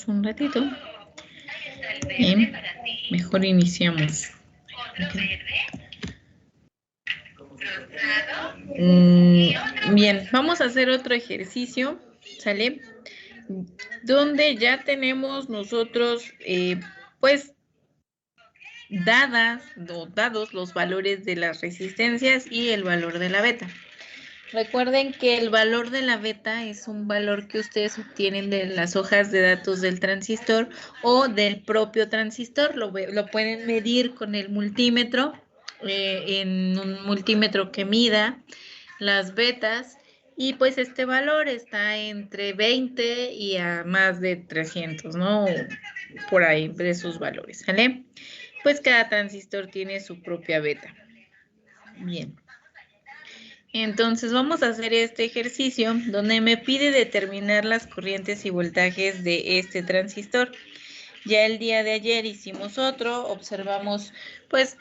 esperamos un ratito. Y mejor iniciamos. Okay. Bien, vamos a hacer otro ejercicio, ¿sale? Donde ya tenemos nosotros, pues, dados los valores de las resistencias y el valor de la beta. Recuerden que el valor de la beta es un valor que ustedes obtienen de las hojas de datos del transistor o del propio transistor. Lo pueden medir con el multímetro, en un multímetro que mida las betas. Y pues este valor está entre 20 y a más de 300, ¿no? Por ahí de sus valores, ¿sale? Pues cada transistor tiene su propia beta. Bien. Entonces vamos a hacer este ejercicio donde me pide determinar las corrientes y voltajes de este transistor. Ya el día de ayer hicimos otro, observamos pues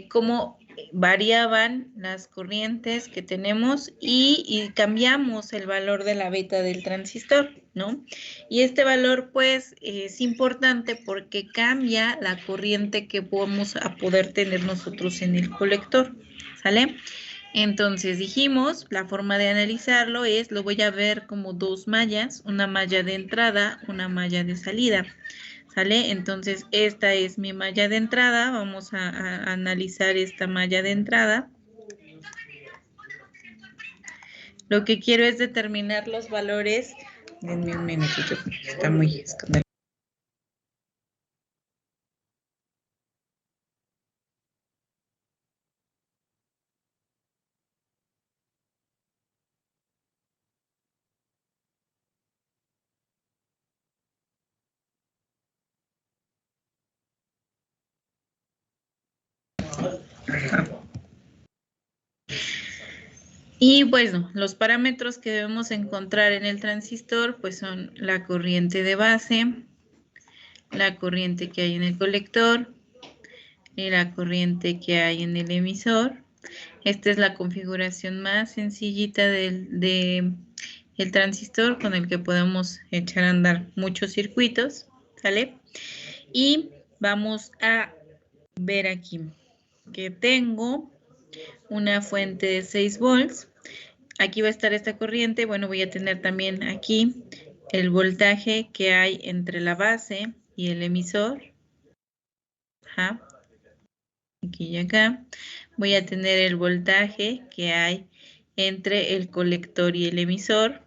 cómo variaban las corrientes que tenemos y cambiamos el valor de la beta del transistor, ¿no? Y este valor pues es importante porque cambia la corriente que vamos a poder tener nosotros en el colector, ¿sale? Entonces dijimos, la forma de analizarlo es, lo voy a ver como dos mallas, una malla de entrada, una malla de salida, ¿sale? Entonces esta es mi malla de entrada, vamos a analizar esta malla de entrada. Lo que quiero es determinar los valores, denme un minutito, está muy escandaloso. Y bueno, los parámetros que debemos encontrar en el transistor pues son la corriente de base, la corriente que hay en el colector y la corriente que hay en el emisor. Esta es la configuración más sencillita del transistor con el que podemos echar a andar muchos circuitos, ¿sale? Y vamos a ver aquí que tengo una fuente de 6 volts. Aquí va a estar esta corriente. Bueno, voy a tener también aquí el voltaje que hay entre la base y el emisor. Ajá. Aquí y acá. Voy a tener el voltaje que hay entre el colector y el emisor.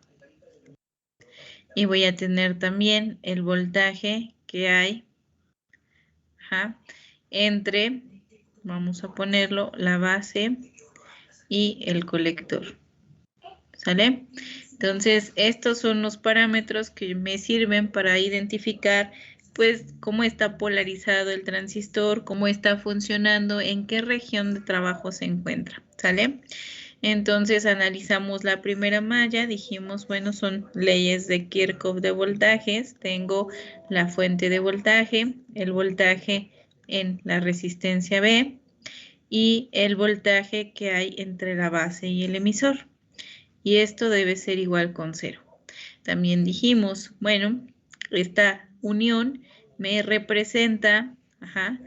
Y voy a tener también el voltaje que hay, ajá, entre, vamos a ponerlo, la base y el colector. ¿Sale? Entonces, estos son los parámetros que me sirven para identificar pues cómo está polarizado el transistor, cómo está funcionando, en qué región de trabajo se encuentra, ¿sale? Entonces analizamos la primera malla, dijimos, bueno, son leyes de Kirchhoff de voltajes, tengo la fuente de voltaje, el voltaje en la resistencia B y el voltaje que hay entre la base y el emisor. Y esto debe ser igual con 0. También dijimos, bueno, esta unión me representa, ajá,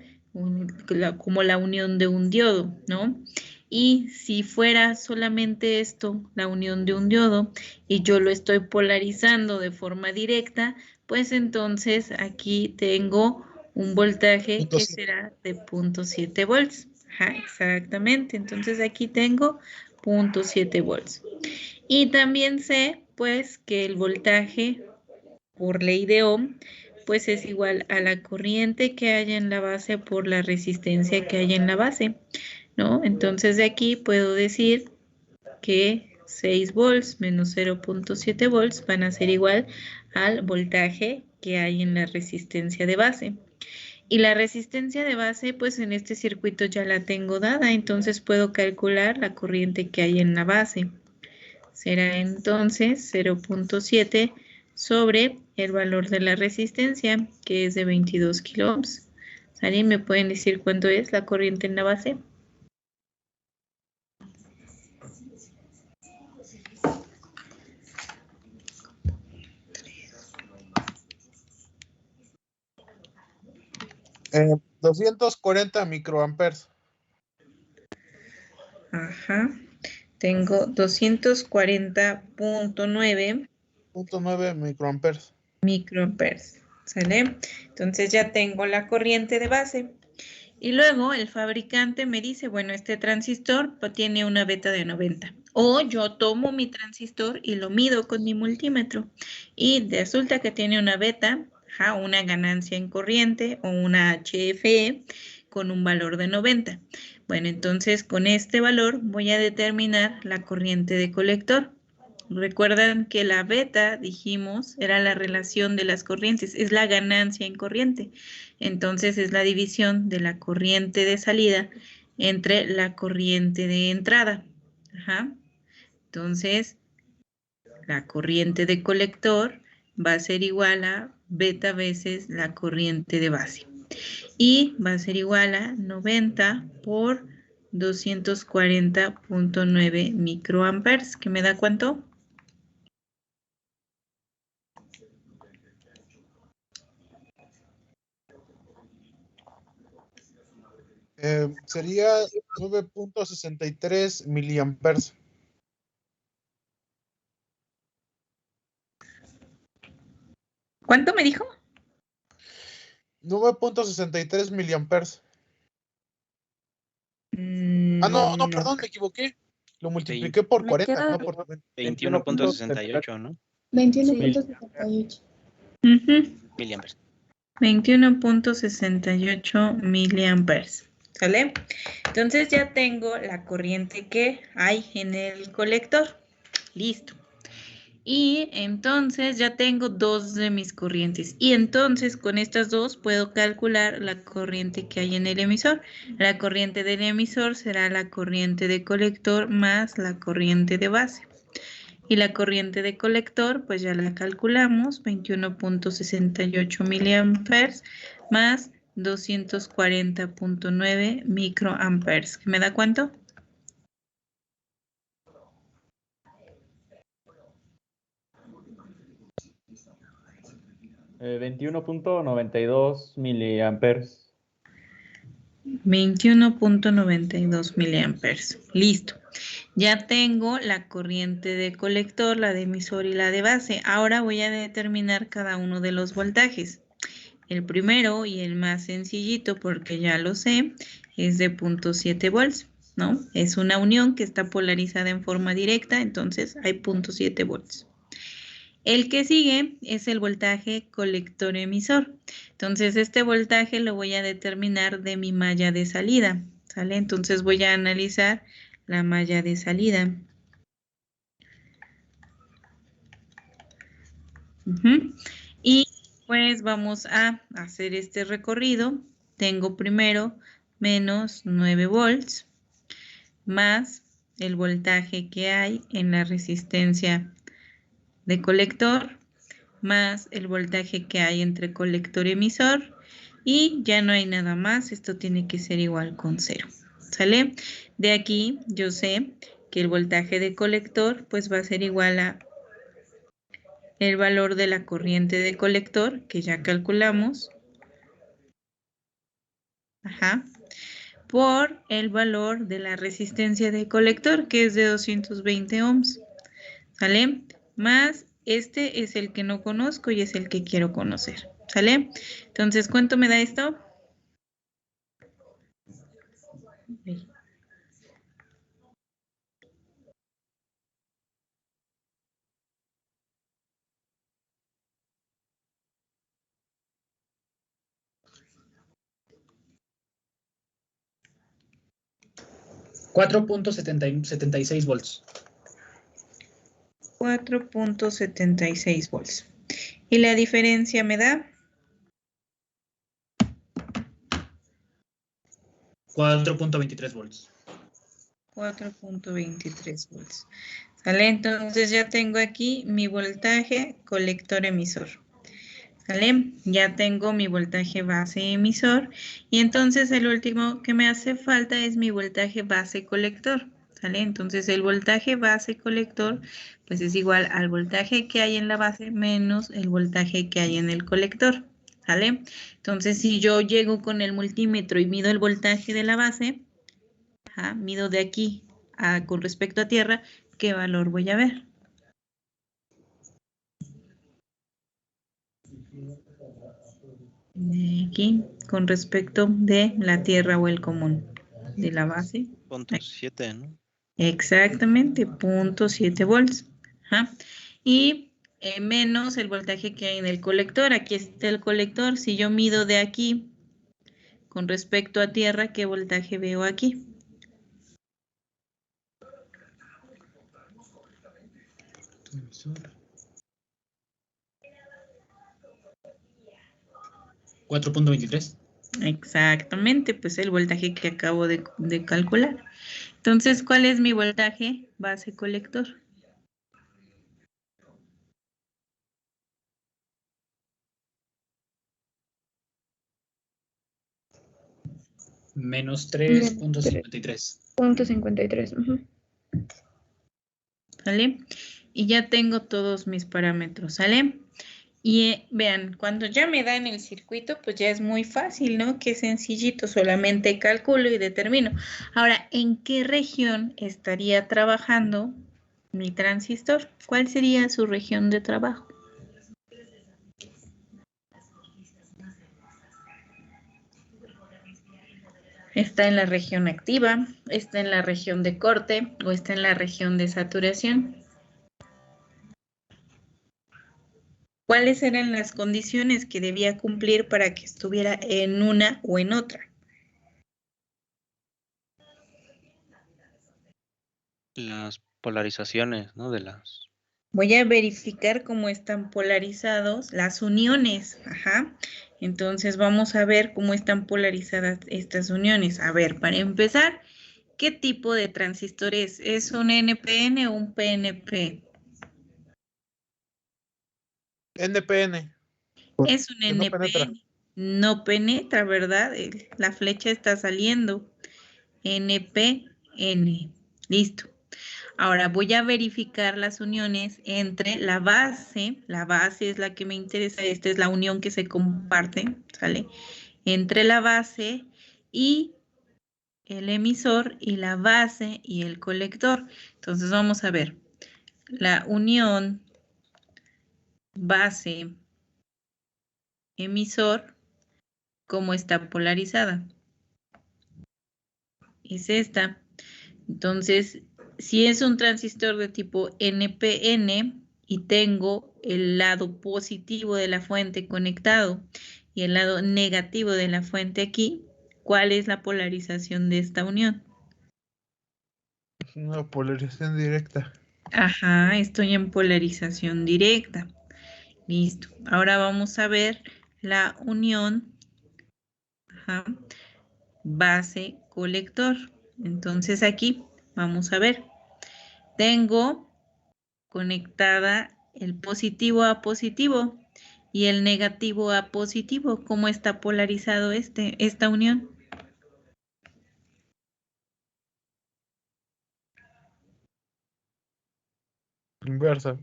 como la unión de un diodo, ¿no? Y si fuera solamente esto, la unión de un diodo, y yo lo estoy polarizando de forma directa, pues entonces aquí tengo un voltaje que será de 0.7 volts. Ajá, exactamente. Entonces aquí tengo 0.7 volts. Y también sé, pues, que el voltaje por ley de Ohm, pues es igual a la corriente que haya en la base por la resistencia que haya en la base, ¿no? Entonces de aquí puedo decir que 6 volts menos 0.7 volts van a ser igual al voltaje que hay en la resistencia de base. Y la resistencia de base, pues en este circuito ya la tengo dada, entonces puedo calcular la corriente que hay en la base. Será entonces 0.7 sobre el valor de la resistencia, que es de 22 kiloohms. ¿Alguien me pueden decir cuánto es la corriente en la base? 240 microamperes. Ajá. Tengo 240.9 .9 microamperes. microamperes. ¿Sale? Entonces ya tengo la corriente de base. Y luego el fabricante me dice, bueno, este transistor tiene una beta de 90. O yo tomo mi transistor y lo mido con mi multímetro. Y resulta que tiene una beta, una ganancia en corriente o una HFE con un valor de 90. Bueno, entonces con este valor voy a determinar la corriente de colector. Recuerdan que la beta, dijimos, era la relación de las corrientes, es la ganancia en corriente. Entonces es la división de la corriente de salida entre la corriente de entrada. Entonces, la corriente de colector va a ser igual a beta veces la corriente de base. Y va a ser igual a 90 por 240.9 microamperes, que me da ¿cuánto? Sería 9.63 miliamperes. ¿Cuánto me dijo? 9.63 miliamperes. No, perdón, me equivoqué. Lo multipliqué por 40, no por 21.68, ¿no? 21.68. Miliamperes. 21.68 miliamperes. ¿Sale? Entonces ya tengo la corriente que hay en el colector. Listo. Y entonces ya tengo dos de mis corrientes. Y entonces con estas dos puedo calcular la corriente que hay en el emisor. La corriente del emisor será la corriente de colector más la corriente de base. Y la corriente de colector, pues ya la calculamos, 21.68 miliamperes más 240.9 microamperes. ¿Me da cuánto? 21.92 miliamperes. 21.92 miliamperes. Listo. Ya tengo la corriente de colector, la de emisor y la de base. Ahora voy a determinar cada uno de los voltajes. El primero y el más sencillito, porque ya lo sé, es de 0.7 volts, ¿no? Es una unión que está polarizada en forma directa, entonces hay 0.7 volts. El que sigue es el voltaje colector-emisor. Entonces, este voltaje lo voy a determinar de mi malla de salida, ¿sale? Entonces, voy a analizar la malla de salida. Y pues vamos a hacer este recorrido. Tengo primero menos 9 volts más el voltaje que hay en la resistencia de colector más el voltaje que hay entre colector y emisor y ya no hay nada más, esto tiene que ser igual con 0, ¿sale? De aquí yo sé que el voltaje de colector pues va a ser igual a el valor de la corriente de colector que ya calculamos, por el valor de la resistencia de colector que es de 220 ohms, ¿sale? Más este es el que no conozco y es el que quiero conocer, ¿sale? Entonces, ¿cuánto me da esto? $4.76 volts. 4.76 volts. ¿Y la diferencia me da? 4.23 volts. 4.23 volts. ¿Sale? Entonces ya tengo aquí mi voltaje colector emisor. ¿Sale? Ya tengo mi voltaje base emisor. Y entonces el último que me hace falta es mi voltaje base colector. ¿Sale? Entonces el voltaje base colector pues es igual al voltaje que hay en la base menos el voltaje que hay en el colector. ¿Sale? Entonces, si yo llego con el multímetro y mido el voltaje de la base, mido de aquí con respecto a tierra, ¿qué valor voy a ver? De aquí, con respecto de la tierra o el común, de la base. 0.7, ¿no? Exactamente, 0.7 volts. Y menos el voltaje que hay en el colector. Aquí está el colector. Si yo mido de aquí con respecto a tierra, ¿qué voltaje veo aquí? ¿4.23? Exactamente, pues el voltaje que acabo de calcular. Entonces, ¿cuál es mi voltaje base colector? Menos 3.53. 3.53. ¿Sale? Y ya tengo todos mis parámetros, ¿sale? Y vean, cuando ya me dan el circuito, pues ya es muy fácil, ¿no? Qué sencillito, solamente calculo y determino. Ahora, ¿en qué región estaría trabajando mi transistor? ¿Cuál sería su región de trabajo? ¿Está en la región activa? ¿Está en la región de corte? ¿O está en la región de saturación? ¿Cuáles eran las condiciones que debía cumplir para que estuviera en una o en otra? Las polarizaciones, ¿no? De las... Voy a verificar cómo están polarizados las uniones. Entonces vamos a ver cómo están polarizadas estas uniones. A ver, para empezar, ¿qué tipo de transistor es? ¿Es un NPN o un PNP? NPN. Es un Que no penetra. NPN. No penetra, ¿verdad? La flecha está saliendo. NPN. Listo. Ahora voy a verificar las uniones entre la base es la que me interesa, esta es la unión que se comparte, ¿sale? Entre la base y el emisor y la base y el colector. Entonces vamos a ver, la unión base emisor, ¿cómo está polarizada? Es esta. Entonces, si es un transistor de tipo NPN y tengo el lado positivo de la fuente conectado y el lado negativo de la fuente aquí, ¿cuál es la polarización de esta unión? Una polarización directa. Estoy en polarización directa. Listo. Ahora vamos a ver la unión base colector. Entonces aquí vamos a ver. Tengo conectada el positivo a positivo y el negativo a positivo. ¿Cómo está polarizado esta unión? Inversa.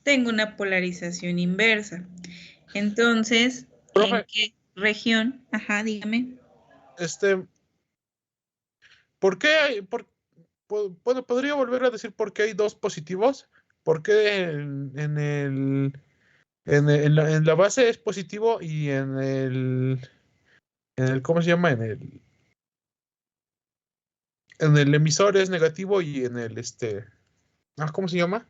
Tengo una polarización inversa. Entonces, Profe, ¿en qué región? Dígame. ¿Por qué hay, bueno, podría volver a decir por qué hay dos positivos? ¿Por qué en la base es positivo y ¿cómo se llama? En el emisor es negativo y en el ¿cómo se llama?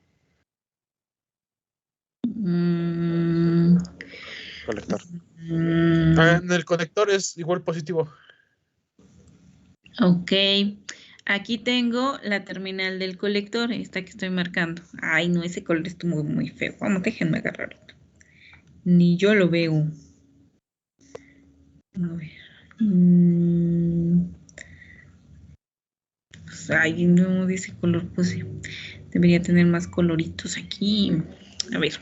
Colector. En el conector es igual positivo. Ok. Aquí tengo la terminal del colector, esta que estoy marcando. Ay, no, ese color está muy, muy feo. Vamos, déjenme agarrar otro. Ni yo lo veo. A ver. Pues, ay, no, de ese color, pues sí. Debería tener más coloritos aquí. A ver.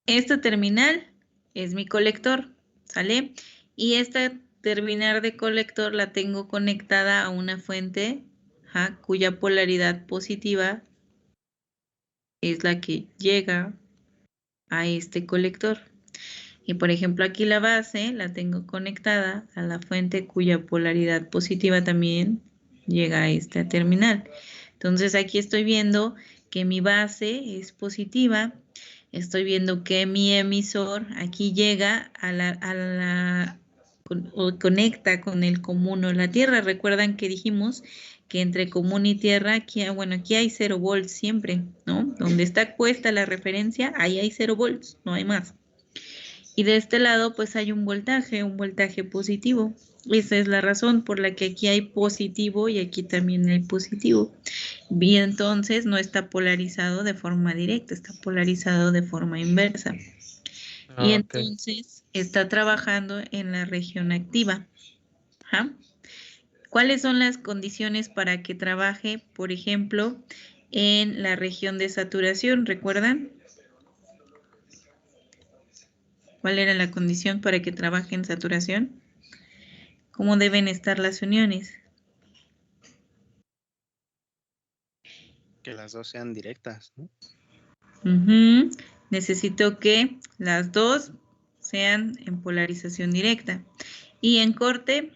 Esta terminal es mi colector, ¿sale? Y esta terminal de colector la tengo conectada a una fuente cuya polaridad positiva es la que llega a este colector. Y por ejemplo, aquí la base la tengo conectada a la fuente cuya polaridad positiva también llega a esta terminal. Entonces aquí estoy viendo que mi base es positiva. Estoy viendo que mi emisor aquí llega o conecta con el común o la tierra. Recuerdan que dijimos que entre común y tierra, aquí, bueno, aquí hay 0 volts siempre, ¿no? Donde está puesta la referencia, ahí hay 0 volts, no hay más. Y de este lado, pues hay un voltaje positivo. Esa es la razón por la que aquí hay positivo y aquí también hay positivo. Y entonces no está polarizado de forma directa, está polarizado de forma inversa. Y entonces está trabajando en la región activa. ¿Ja? ¿Cuáles son las condiciones para que trabaje, por ejemplo, en la región de saturación? ¿Recuerdan? ¿Cuál era la condición para que trabaje en saturación? ¿Cómo deben estar las uniones? Que las dos sean directas, ¿no? Necesito que las dos sean en polarización directa. Y en corte,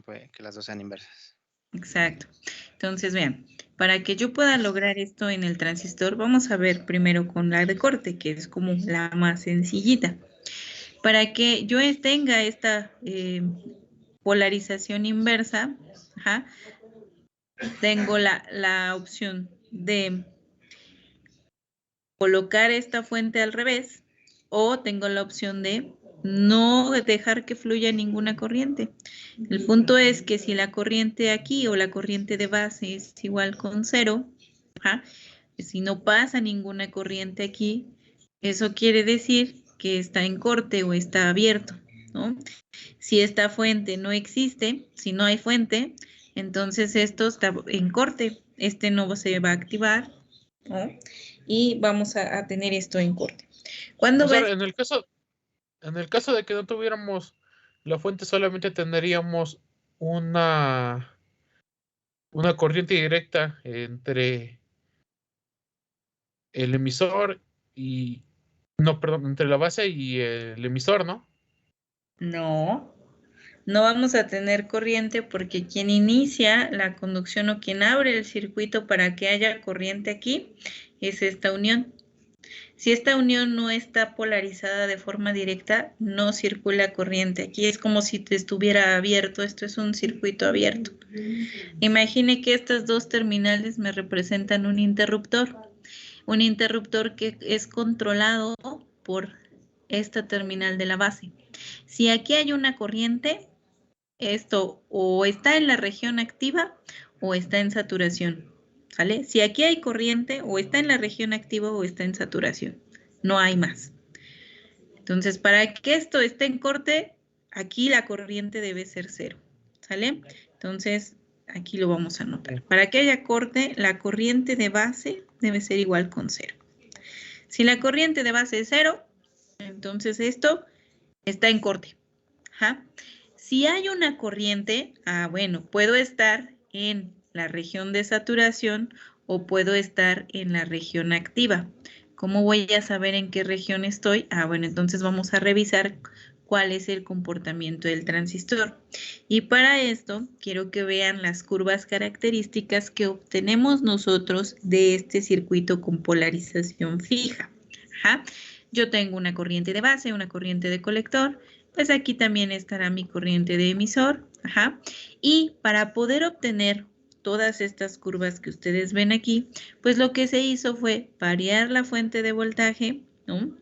Pues que las dos sean inversas. exacto. Entonces, vean, para que yo pueda lograr esto en el transistor, vamos a ver primero con la de corte, que es como la más sencillita. Para que yo tenga esta polarización inversa, tengo la opción de colocar esta fuente al revés o tengo la opción de no dejar que fluya ninguna corriente. El punto es que si la corriente aquí o la corriente de base es igual con 0, si no pasa ninguna corriente aquí, eso quiere decir que está en corte o está abierto, ¿no? Si esta fuente no existe, si no hay fuente, entonces esto está en corte, este no se va a activar, ¿no? Y vamos a tener esto en corte. ¿Cuándo va? En el caso de que no tuviéramos la fuente, solamente tendríamos una corriente directa entre el emisor y... No, perdón, entre la base y el emisor, ¿no? No, no vamos a tener corriente porque quien inicia la conducción o quien abre el circuito para que haya corriente aquí es esta unión. Si esta unión no está polarizada de forma directa, no circula corriente. Aquí es como si estuviera abierto, esto es un circuito abierto. Imagine que estas dos terminales me representan un interruptor que es controlado por esta terminal de la base. Si aquí hay una corriente, esto o está en la región activa o está en saturación, ¿sale? Si aquí hay corriente, o está en la región activa o está en saturación, no hay más. Entonces, para que esto esté en corte, aquí la corriente debe ser 0, ¿sale? Entonces, aquí lo vamos a anotar. Para que haya corte, la corriente de base debe ser igual con 0. Si la corriente de base es 0, entonces esto está en corte. Si hay una corriente, bueno, puedo estar en la región de saturación o puedo estar en la región activa. ¿Cómo voy a saber en qué región estoy? Bueno, entonces vamos a revisar cuál es el comportamiento del transistor. Y para esto, quiero que vean las curvas características que obtenemos nosotros de este circuito con polarización fija. Yo tengo una corriente de base, una corriente de colector, pues aquí también estará mi corriente de emisor. Y para poder obtener todas estas curvas que ustedes ven aquí, pues lo que se hizo fue variar la fuente de voltaje, ¿no?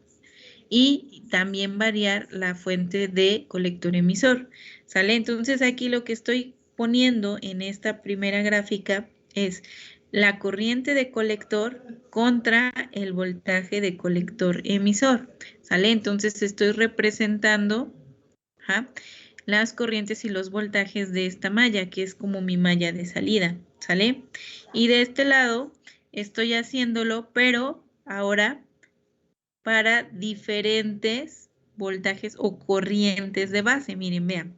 Y también variar la fuente de colector emisor, ¿sale? Entonces aquí lo que estoy poniendo en esta primera gráfica es la corriente de colector contra el voltaje de colector emisor, ¿sale? Entonces estoy representando las corrientes y los voltajes de esta malla, que es como mi malla de salida, ¿sale? Y de este lado estoy haciéndolo, pero ahora para diferentes voltajes o corrientes de base. Miren, vean.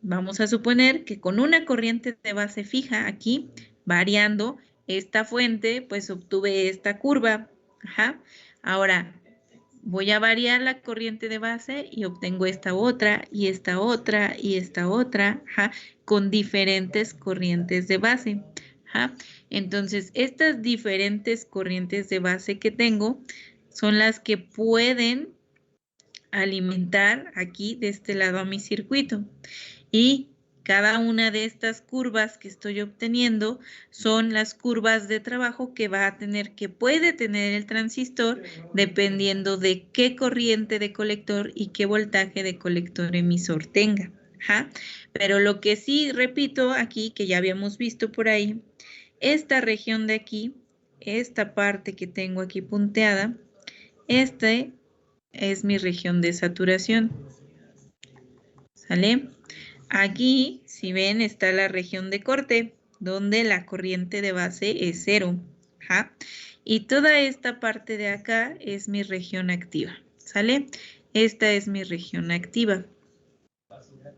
Vamos a suponer que con una corriente de base fija aquí, variando esta fuente, pues obtuve esta curva, Ajá. Ahora, voy a variar la corriente de base y obtengo esta otra, y esta otra, y esta otra, ajá, con diferentes corrientes de base. Ajá. Entonces, estas diferentes corrientes de base que tengo son las que pueden alimentar aquí de este lado a mi circuito. Y cada una de estas curvas que estoy obteniendo son las curvas de trabajo que va a tener, que puede tener el transistor dependiendo de qué corriente de colector y qué voltaje de colector emisor tenga. Ajá. Pero lo que sí repito aquí, que ya habíamos visto por ahí, esta región de aquí, esta parte que tengo aquí punteada, este es mi región de saturación. ¿Sale? Aquí, si ven, está la región de corte, donde la corriente de base es 0. ¿Ja? Y toda esta parte de acá es mi región activa. ¿Sale? Esta es mi región activa.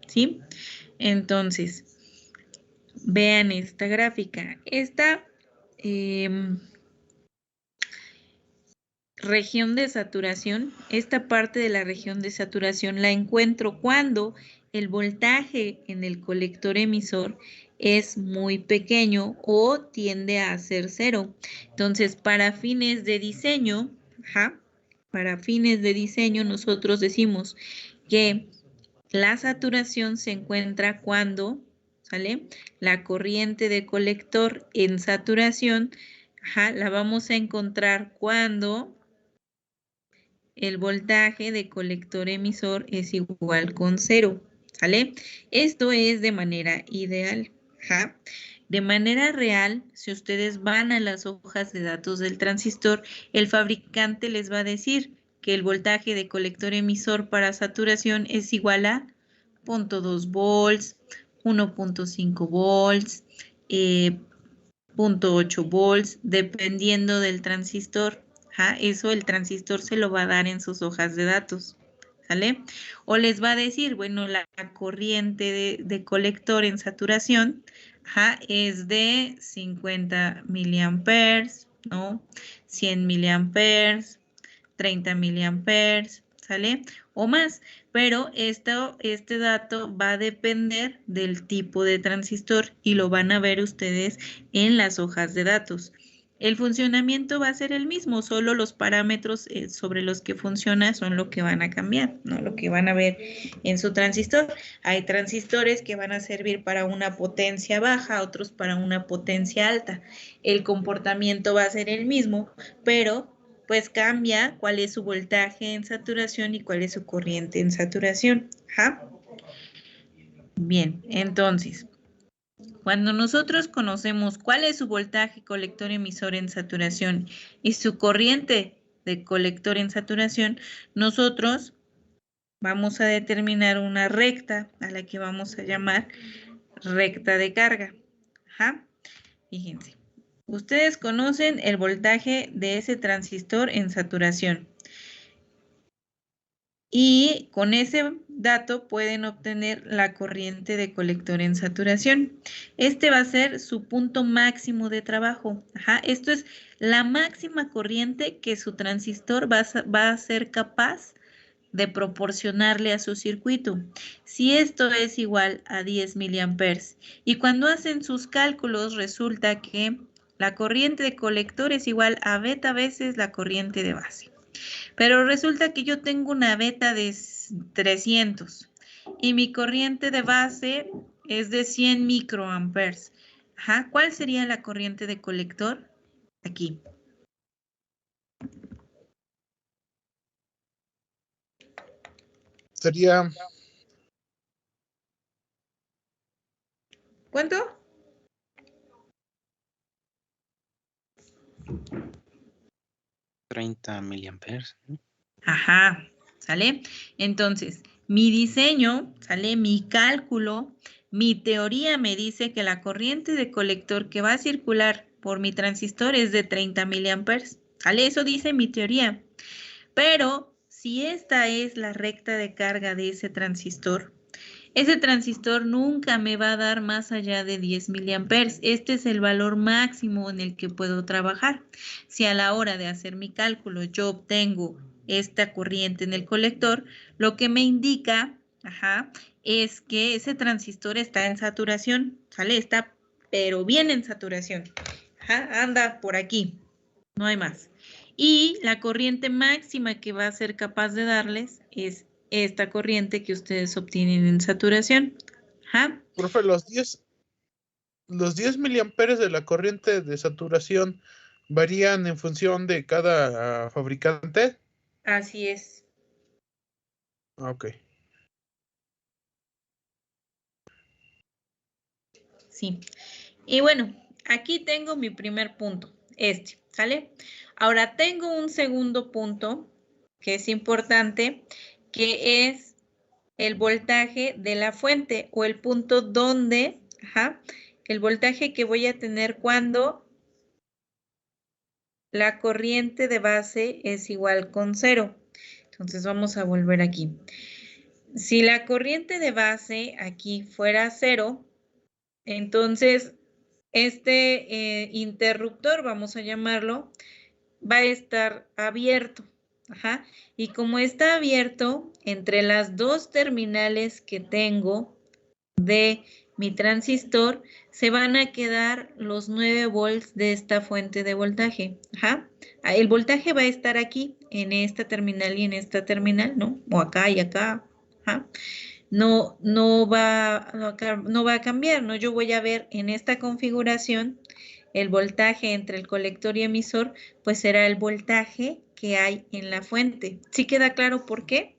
¿Sí? Entonces, vean esta gráfica. Esta región de saturación, esta parte de la región de saturación la encuentro cuando el voltaje en el colector emisor es muy pequeño o tiende a ser 0. Entonces, para fines de diseño, para fines de diseño nosotros decimos que la saturación se encuentra cuando, ¿sale? La corriente de colector en saturación, la vamos a encontrar cuando el voltaje de colector emisor es igual con 0, ¿sale? Esto es de manera ideal. ¿Ja? De manera real, si ustedes van a las hojas de datos del transistor, el fabricante les va a decir que el voltaje de colector emisor para saturación es igual a 0.2 volts, 1.5 volts, 0.8 volts, dependiendo del transistor. Eso el transistor se lo va a dar en sus hojas de datos, ¿sale? O les va a decir, bueno, la corriente de colector en saturación es de 50 miliamperes, ¿no? 100 miliamperes, 30 miliamperes, ¿sale? O más, pero este dato va a depender del tipo de transistor y lo van a ver ustedes en las hojas de datos. El funcionamiento va a ser el mismo, solo los parámetros sobre los que funciona son lo que van a cambiar, ¿no? Lo que van a ver en su transistor. Hay transistores que van a servir para una potencia baja, otros para una potencia alta. El comportamiento va a ser el mismo, pero pues cambia cuál es su voltaje en saturación y cuál es su corriente en saturación. Bien, entonces, cuando nosotros conocemos cuál es su voltaje colector emisor en saturación y su corriente de colector en saturación, nosotros vamos a determinar una recta a la que vamos a llamar recta de carga. Fíjense, ustedes conocen el voltaje de ese transistor en saturación. Y con ese dato pueden obtener la corriente de colector en saturación. Este va a ser su punto máximo de trabajo. Esto es la máxima corriente que su transistor va a ser capaz de proporcionarle a su circuito. Si esto es igual a 10 miliamperes y cuando hacen sus cálculos resulta que la corriente de colector es igual a beta veces la corriente de base. Pero resulta que yo tengo una beta de 300 y mi corriente de base es de 100 microamperes. ¿Cuál sería la corriente de colector? Aquí. Sería... ¿Cuánto? $30 miliamperes. ¿Sale? Entonces, mi diseño, ¿sale? Mi cálculo, mi teoría me dice que la corriente de colector que va a circular por mi transistor es de 30 miliamperes, ¿sale? Eso dice mi teoría. Pero si esta es la recta de carga de ese transistor, ese transistor nunca me va a dar más allá de 10 miliamperes. Este es el valor máximo en el que puedo trabajar. Si a la hora de hacer mi cálculo yo obtengo esta corriente en el colector, lo que me indica, es que ese transistor está en saturación, ¿sale? Está, pero bien en saturación. Anda por aquí, no hay más. Y la corriente máxima que va a ser capaz de darles es esta corriente que ustedes obtienen en saturación. Profe, los 10 miliamperes de la corriente de saturación varían en función de cada fabricante. Así es. Ok. Sí. Y bueno, aquí tengo mi primer punto, ¿sale? Ahora tengo un segundo punto que es importante, que es el voltaje de la fuente o el punto donde, el voltaje que voy a tener cuando la corriente de base es igual con 0. Entonces vamos a volver aquí. Si la corriente de base aquí fuera 0, entonces este interruptor, vamos a llamarlo, va a estar abierto. Y como está abierto, entre las dos terminales que tengo de mi transistor, se van a quedar los 9 volts de esta fuente de voltaje. El voltaje va a estar aquí, en esta terminal y en esta terminal, ¿no? O acá y acá. No va a cambiar, ¿no? Yo voy a ver en esta configuración el voltaje entre el colector y emisor, pues será el voltaje que hay en la fuente. ¿Sí queda claro por qué?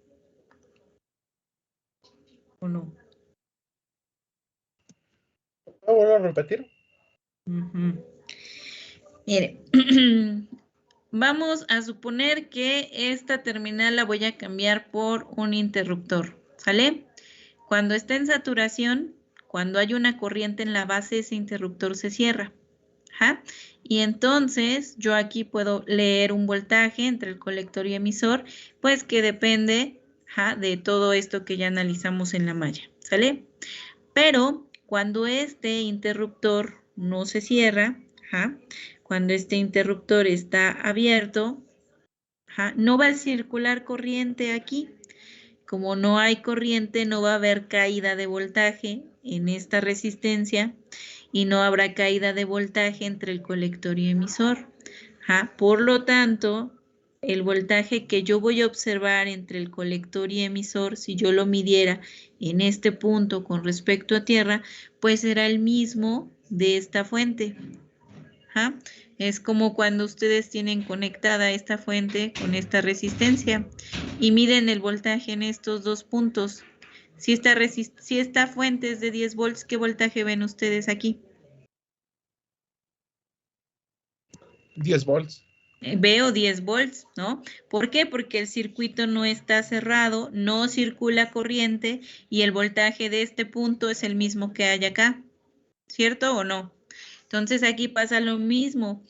¿O no? ¿Vuelvo a repetir? Mire, vamos a suponer que esta terminal la voy a cambiar por un interruptor, ¿sale? Cuando está en saturación, cuando hay una corriente en la base, ese interruptor se cierra. Y entonces yo aquí puedo leer un voltaje entre el colector y emisor, pues que depende de todo esto que ya analizamos en la malla, ¿sale? Pero cuando este interruptor no se cierra, cuando este interruptor está abierto, no va a circular corriente aquí. Como no hay corriente, no va a haber caída de voltaje en esta resistencia y no habrá caída de voltaje entre el colector y emisor. Por lo tanto, el voltaje que yo voy a observar entre el colector y emisor, si yo lo midiera en este punto con respecto a tierra, pues será el mismo de esta fuente. Es como cuando ustedes tienen conectada esta fuente con esta resistencia y miden el voltaje en estos dos puntos. Si esta fuente es de 10 volts, ¿qué voltaje ven ustedes aquí? 10 volts. Veo 10 volts, ¿no? ¿Por qué? Porque el circuito no está cerrado, no circula corriente y el voltaje de este punto es el mismo que hay acá. ¿Cierto o no? Entonces aquí pasa lo mismo.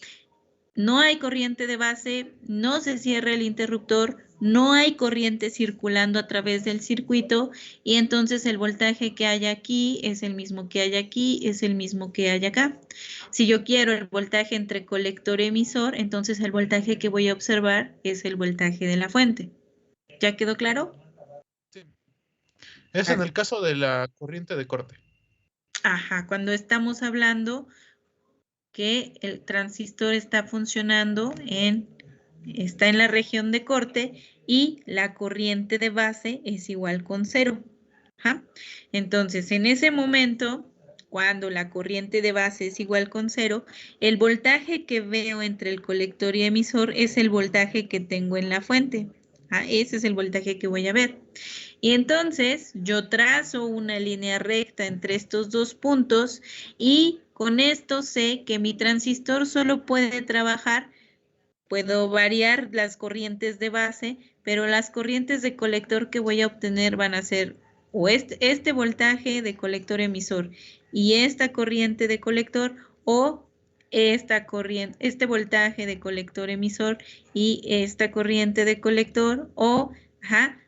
No hay corriente de base, no se cierra el interruptor, no hay corriente circulando a través del circuito y entonces el voltaje que hay aquí es el mismo que hay aquí, es el mismo que hay acá. Si yo quiero el voltaje entre colector y emisor, entonces el voltaje que voy a observar es el voltaje de la fuente. ¿Ya quedó claro? Sí. Es en el caso de la corriente de corte. Cuando estamos hablando que el transistor está funcionando está en la región de corte y la corriente de base es igual con 0. Entonces, en ese momento, cuando la corriente de base es igual con 0, el voltaje que veo entre el colector y emisor es el voltaje que tengo en la fuente. Ese es el voltaje que voy a ver. Y entonces, yo trazo una línea recta entre estos dos puntos y con esto sé que mi transistor solo puede trabajar, puedo variar las corrientes de base, pero las corrientes de colector que voy a obtener van a ser o este voltaje de colector emisor y esta corriente de colector o este voltaje de colector emisor y esta corriente de colector o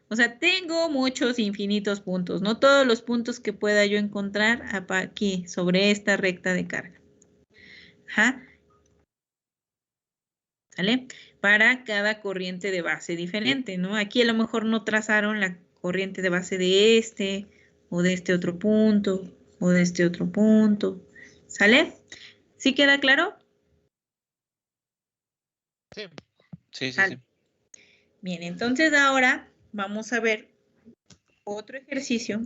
O sea, tengo muchos infinitos puntos, no todos los puntos que pueda yo encontrar aquí sobre esta recta de carga. Ajá. ¿Sale? Para cada corriente de base diferente, ¿no? Aquí a lo mejor no trazaron la corriente de base de este, o de este otro punto, o de este otro punto. ¿Sale? ¿Sí queda claro? Sí. Sí, sí, Sale. sí. Bien, entonces ahora vamos a ver otro ejercicio.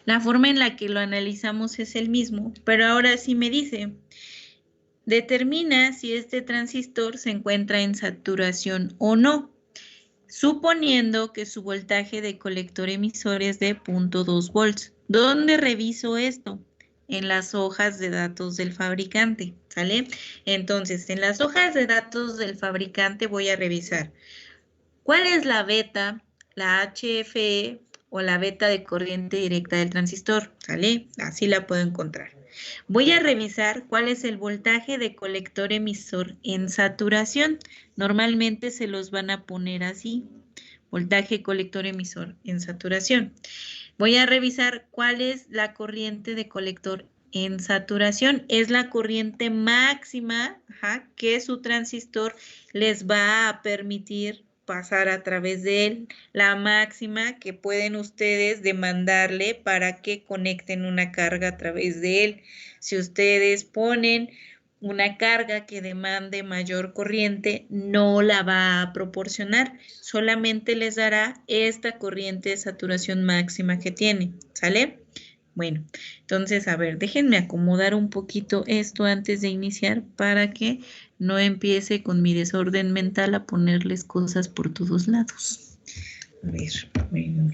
La forma en la que lo analizamos es el mismo, pero ahora sí me dice, determina si este transistor se encuentra en saturación o no, suponiendo que su voltaje de colector emisor es de 0.2 volts. ¿Dónde reviso esto? En las hojas de datos del fabricante, ¿sale? Entonces, en las hojas de datos del fabricante voy a revisar cuál es la beta, la HFE o la beta de corriente directa del transistor, ¿sale? Así la puedo encontrar. Voy a revisar cuál es el voltaje de colector emisor en saturación. Normalmente se los van a poner así, voltaje colector emisor en saturación. Voy a revisar cuál es la corriente de colector en saturación. Es la corriente máxima, ajá, que su transistor les va a permitir pasar a través de él, la máxima que pueden ustedes demandarle para que conecten una carga a través de él. Si ustedes ponen una carga que demande mayor corriente, no la va a proporcionar, solamente les dará esta corriente de saturación máxima que tiene, ¿sale? Bueno, entonces, a ver, déjenme acomodar un poquito esto antes de iniciar para que no empiece con mi desorden mental a ponerles cosas por todos lados. A ver, bueno.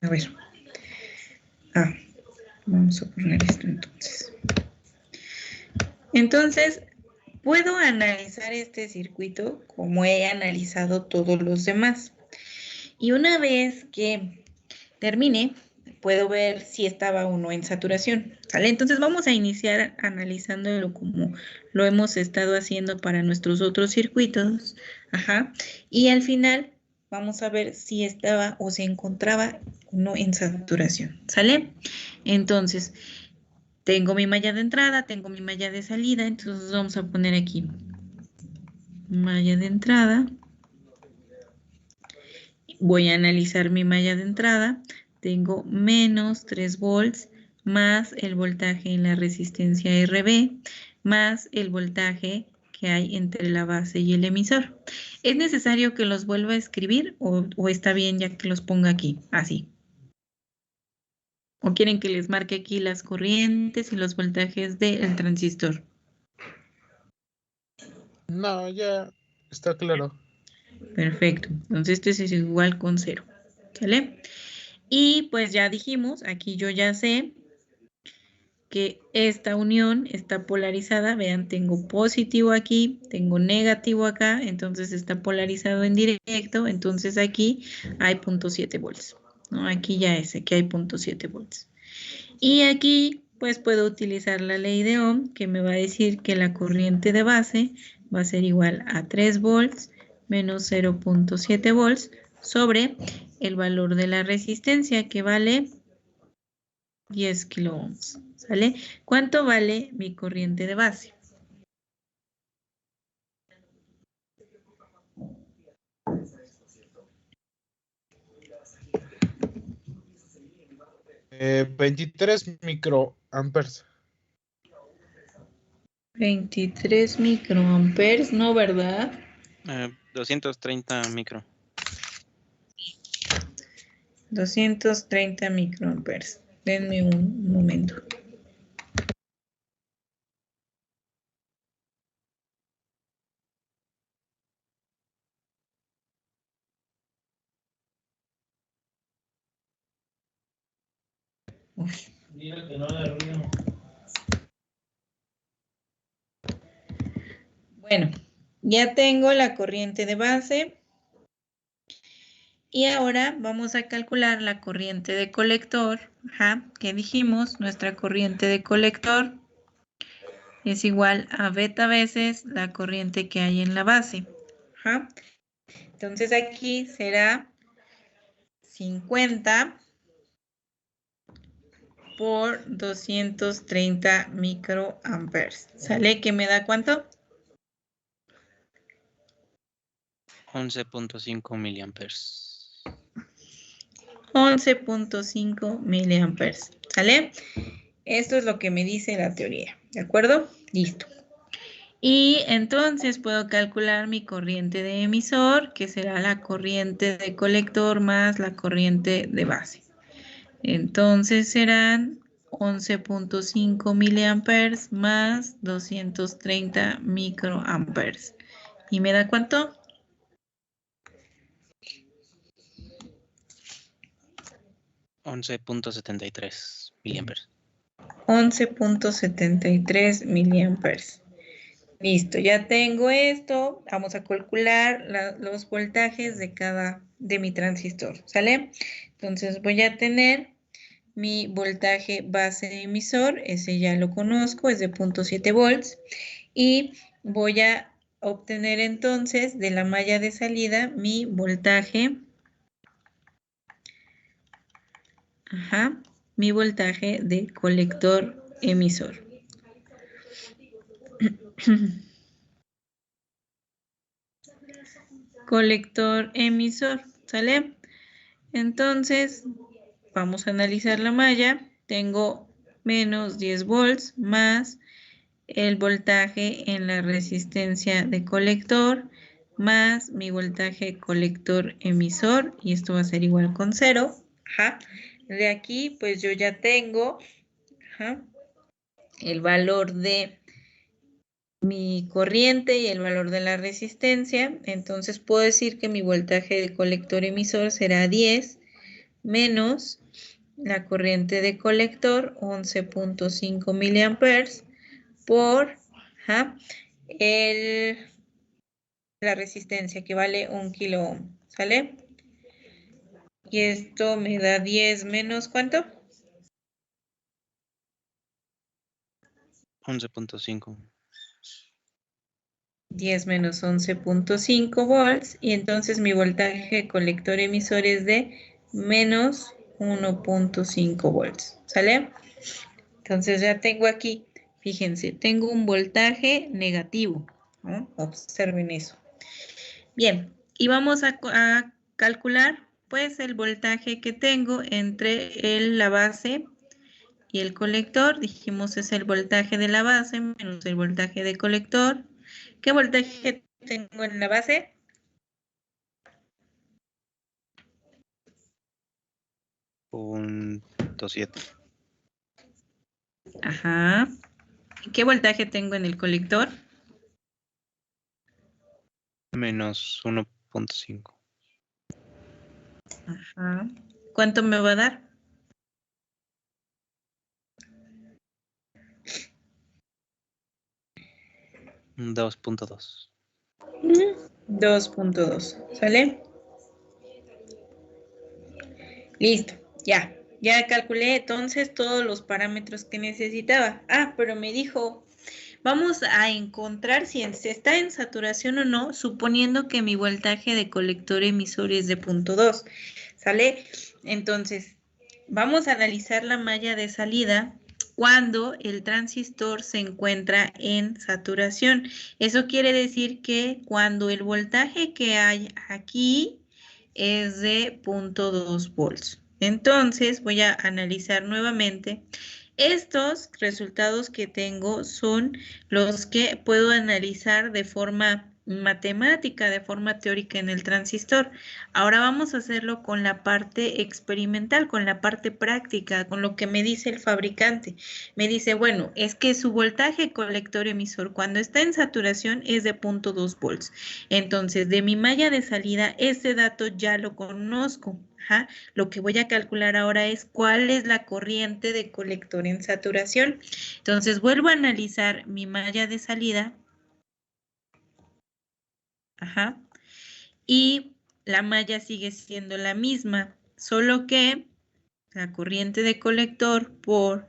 A ver. Vamos a poner esto entonces. Entonces, puedo analizar este circuito como he analizado todos los demás. Y una vez que termine, puedo ver si estaba o no en saturación, ¿sale? Entonces vamos a iniciar analizándolo como lo hemos estado haciendo para nuestros otros circuitos. Ajá. Y al final vamos a ver si estaba o se encontraba o no en saturación, ¿sale? Entonces, tengo mi malla de entrada, tengo mi malla de salida, entonces vamos a poner aquí malla de entrada. Voy a analizar mi malla de entrada. Tengo menos 3 volts más el voltaje en la resistencia RB más el voltaje que hay entre la base y el emisor. ¿Es necesario que los vuelva a escribir o está bien ya que los ponga aquí? Así. ¿O quieren que les marque aquí las corrientes y los voltajes del transistor? No, ya está claro. Perfecto. Entonces este es igual con 0. ¿Sale? Y pues ya dijimos, aquí yo ya sé que esta unión está polarizada. Vean, tengo positivo aquí, tengo negativo acá, entonces está polarizado en directo. Entonces aquí hay 0.7 volts. ¿No? Aquí ya es, aquí hay 0.7 volts. Y aquí pues puedo utilizar la ley de Ohm que me va a decir que la corriente de base va a ser igual a 3 volts menos 0.7 volts sobre el valor de la resistencia que vale 10 kilo ohms. ¿Sale? ¿Cuánto vale mi corriente de base? Eh, 23 microamperes. 23 microamperes, ¿no, verdad? 230 micro. 230 microamperes. Denme un momento. Uf. Bueno, ya tengo la corriente de base Y ahora vamos a calcular la corriente de colector. ¿Qué dijimos? Nuestra corriente de colector es igual a beta veces la corriente que hay en la base. Entonces aquí será 50 por 230 microamperes. ¿Sale? ¿Que me da cuánto? 11.5 miliamperes. 11.5 miliamperes. ¿Sale? Esto es lo que me dice la teoría. ¿De acuerdo? Listo. Y entonces puedo calcular mi corriente de emisor, que será la corriente de colector más la corriente de base. Entonces serán 11.5 miliamperes más 230 microamperes. ¿Y me da cuánto? 11.73 miliamperes. 11.73 miliamperes. Listo, ya tengo esto. Vamos a calcular los voltajes de mi transistor, ¿sale? Entonces voy a tener mi voltaje base emisor, ese ya lo conozco, es de 0.7 volts. Y voy a obtener entonces de la malla de salida mi voltaje, mi voltaje de colector emisor. Colector emisor, ¿sale? Entonces, vamos a analizar la malla. Tengo menos 10 volts más el voltaje en la resistencia de colector más mi voltaje colector emisor, y esto va a ser igual con 0. De aquí, pues yo ya tengo el valor de mi corriente y el valor de la resistencia. Entonces puedo decir que mi voltaje de colector emisor será 10 menos la corriente de colector, 11.5 miliamperes, por la resistencia, que vale 1 kilo ohm, ¿sale? Y esto me da 10 menos, ¿cuánto? 11.5. 10 menos 11.5 volts, y entonces mi voltaje colector emisor es de menos 1.5 volts, ¿sale? Entonces ya tengo aquí, fíjense, tengo un voltaje negativo, ¿no? Observen eso. Bien, y vamos a calcular pues el voltaje que tengo entre la base y el colector. Dijimos es el voltaje de la base menos el voltaje de colector. ¿Qué voltaje tengo en la base? .7. ¿Y qué voltaje tengo en el colector? Menos 1.5. ¿Cuánto me va a dar? 2.2. 2.2, ¿sale? Listo, ya. Ya calculé entonces todos los parámetros que necesitaba. Pero me dijo, vamos a encontrar si se está en saturación o no, suponiendo que mi voltaje de colector emisor es de 0.2, ¿sale? Entonces, vamos a analizar la malla de salida cuando el transistor se encuentra en saturación. Eso quiere decir que cuando el voltaje que hay aquí es de 0.2 volts. Entonces voy a analizar nuevamente. Estos resultados que tengo son los que puedo analizar de forma matemática, de forma teórica en el transistor. Ahora vamos a hacerlo con la parte experimental, con la parte práctica, con lo que me dice el fabricante. Me dice, bueno, es que su voltaje colector emisor cuando está en saturación es de 0.2 volts. Entonces, de mi malla de salida, ese dato ya lo conozco. Lo que voy a calcular ahora es cuál es la corriente de colector en saturación. Entonces, vuelvo a analizar mi malla de salida. Y la malla sigue siendo la misma, solo que la corriente de colector por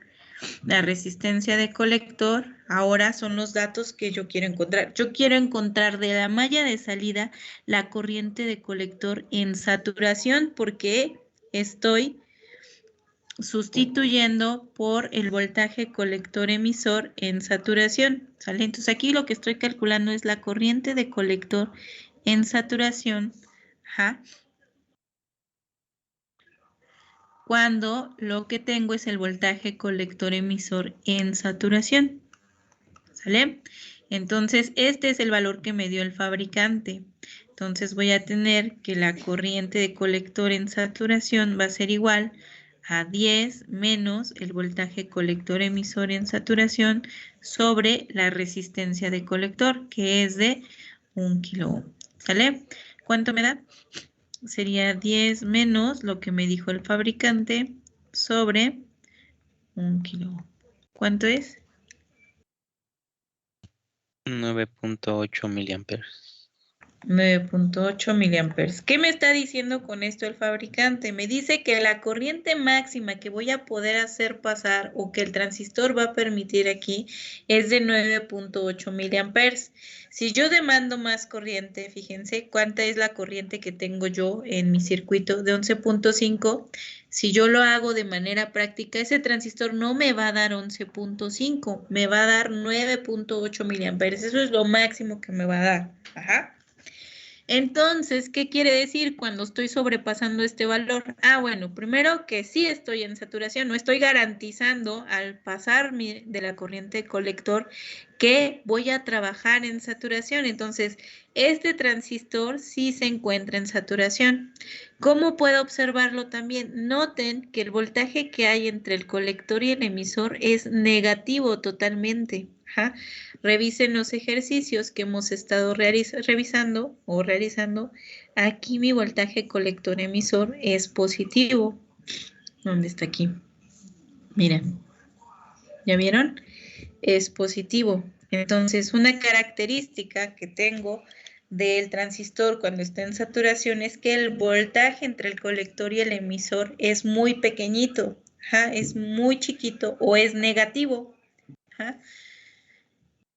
la resistencia de colector ahora son los datos que yo quiero encontrar. Yo quiero encontrar de la malla de salida la corriente de colector en saturación porque estoy sustituyendo por el voltaje colector emisor en saturación, ¿sale? Entonces aquí lo que estoy calculando es la corriente de colector en saturación, ajá, cuando lo que tengo es el voltaje colector emisor en saturación, ¿sale? Entonces este es el valor que me dio el fabricante. Entonces voy a tener que la corriente de colector en saturación va a ser igual a 10 menos el voltaje colector emisor en saturación sobre la resistencia de colector, que es de 1 kilo ohm. ¿Sale? ¿Cuánto me da? Sería 10 menos lo que me dijo el fabricante sobre 1 kilo ohm. ¿Cuánto es? 9.8 miliamperes. 9.8 miliamperes. ¿Qué me está diciendo con esto el fabricante? Me dice que la corriente máxima que voy a poder hacer pasar o que el transistor va a permitir aquí es de 9.8 miliamperes. Si yo demando más corriente, fíjense cuánta es la corriente que tengo yo en mi circuito de 11.5. Si yo lo hago de manera práctica, ese transistor no me va a dar 11.5, me va a dar 9.8 miliamperes. Eso es lo máximo que me va a dar. Ajá. Entonces, ¿qué quiere decir cuando estoy sobrepasando este valor? Ah, bueno, primero que sí estoy en saturación, no estoy garantizando al pasar de la corriente colector que voy a trabajar en saturación. Entonces, este transistor sí se encuentra en saturación. ¿Cómo puedo observarlo también? Noten que el voltaje que hay entre el colector y el emisor es negativo totalmente. Ajá. Revisen los ejercicios que hemos estado revisando o realizando. Aquí mi voltaje colector emisor es positivo. ¿Dónde está aquí? Miren. ¿Ya vieron? Es positivo. Entonces, una característica que tengo del transistor cuando está en saturación es que el voltaje entre el colector y el emisor es muy pequeñito. Ajá, es muy chiquito o es negativo. Ajá.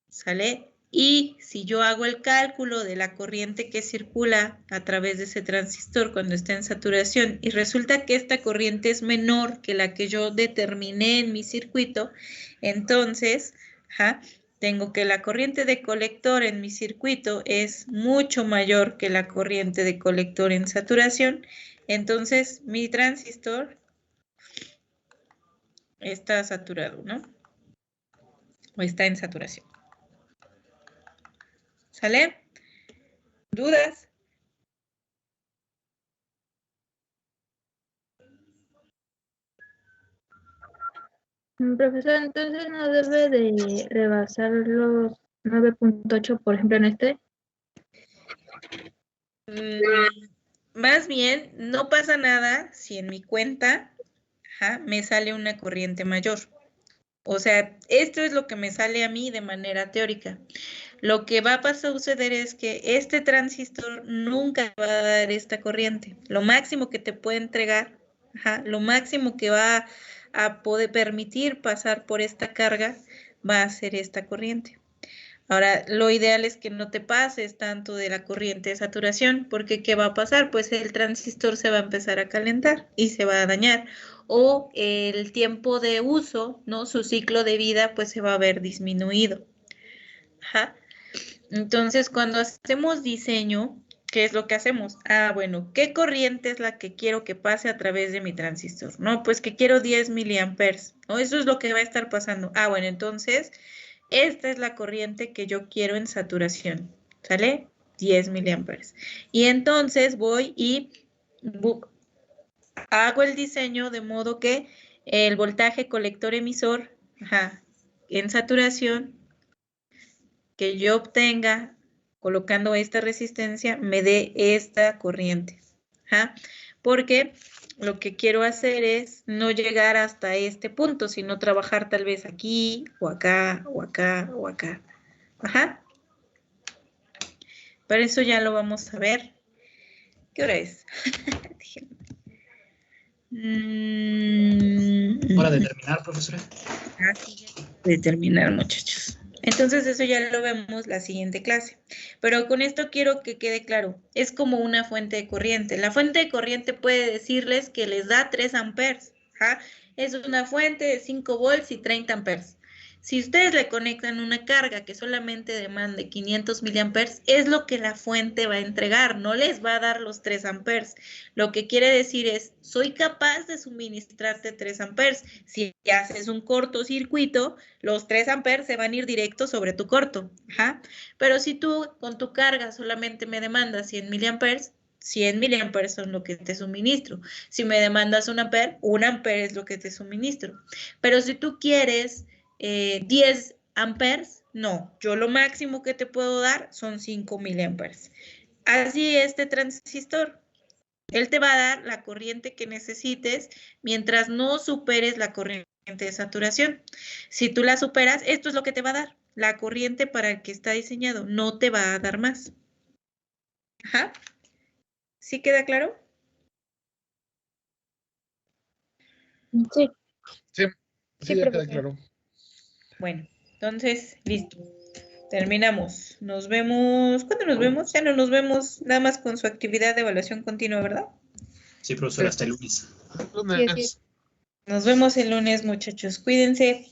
¿Sale? Y si yo hago el cálculo de la corriente que circula a través de ese transistor cuando está en saturación y resulta que esta corriente es menor que la que yo determiné en mi circuito, entonces, tengo que la corriente de colector en mi circuito es mucho mayor que la corriente de colector en saturación. Entonces, mi transistor está saturado, ¿no? O está en saturación. ¿Sale? ¿Dudas? Profesor, entonces no debe de rebasar los 9.8, por ejemplo, en este. Más bien, no pasa nada si en mi cuenta me sale una corriente mayor. O sea, esto es lo que me sale a mí de manera teórica. Lo que va a suceder es que este transistor nunca va a dar esta corriente. Lo máximo que te puede entregar, lo máximo que va a poder permitir pasar por esta carga va a ser esta corriente. Ahora, lo ideal es que no te pases tanto de la corriente de saturación, porque ¿qué va a pasar? Pues el transistor se va a empezar a calentar y se va a dañar. O el tiempo de uso, ¿no? Su ciclo de vida, pues se va a ver disminuido. Ajá. Entonces, cuando hacemos diseño, ¿qué es lo que hacemos? Ah, bueno, ¿qué corriente es la que quiero que pase a través de mi transistor? No, pues que quiero 10 miliamperes, ¿no? Eso es lo que va a estar pasando. Ah, bueno, entonces, esta es la corriente que yo quiero en saturación, ¿sale? 10 miliamperes. Y entonces voy y hago el diseño de modo que el voltaje colector emisor, en saturación, que yo obtenga colocando esta resistencia, me dé esta corriente. Porque lo que quiero hacer es no llegar hasta este punto, sino trabajar tal vez aquí, o acá, o acá, o acá. Para eso ya lo vamos a ver. ¿Qué hora es? Hora de terminar, profesora. Así de terminar, muchachos. Entonces eso ya lo vemos la siguiente clase. Pero con esto quiero que quede claro. Es como una fuente de corriente. La fuente de corriente puede decirles que les da 3 amperes. ¿Ja? Es una fuente de 5 volts y 30 amperes. Si ustedes le conectan una carga que solamente demande 500 miliamperes, es lo que la fuente va a entregar, no les va a dar los 3 amperes. Lo que quiere decir es, soy capaz de suministrarte 3 amperes. Si haces un cortocircuito, los 3 amperes se van a ir directo sobre tu corto. ¿Ja? Pero si tú con tu carga solamente me demandas 100 miliamperes, 100 miliamperes son lo que te suministro. Si me demandas 1 ampere es lo que te suministro. Pero si tú quieres 10 amperes, no. Yo lo máximo que te puedo dar son 5 miliamperes. Así este transistor. Él te va a dar la corriente que necesites mientras no superes la corriente de saturación. Si tú la superas, esto es lo que te va a dar. La corriente para el que está diseñado no te va a dar más. Ajá. ¿Sí queda claro? Sí. Sí, Sí, ya queda profesor. claro. Bueno, entonces, listo. Terminamos. Nos vemos. ¿Cuándo nos vemos? Ya no nos vemos nada más con su actividad de evaluación continua, ¿verdad? Sí, profesora, hasta el lunes. Lunes. así es. Nos vemos el lunes, muchachos. Cuídense.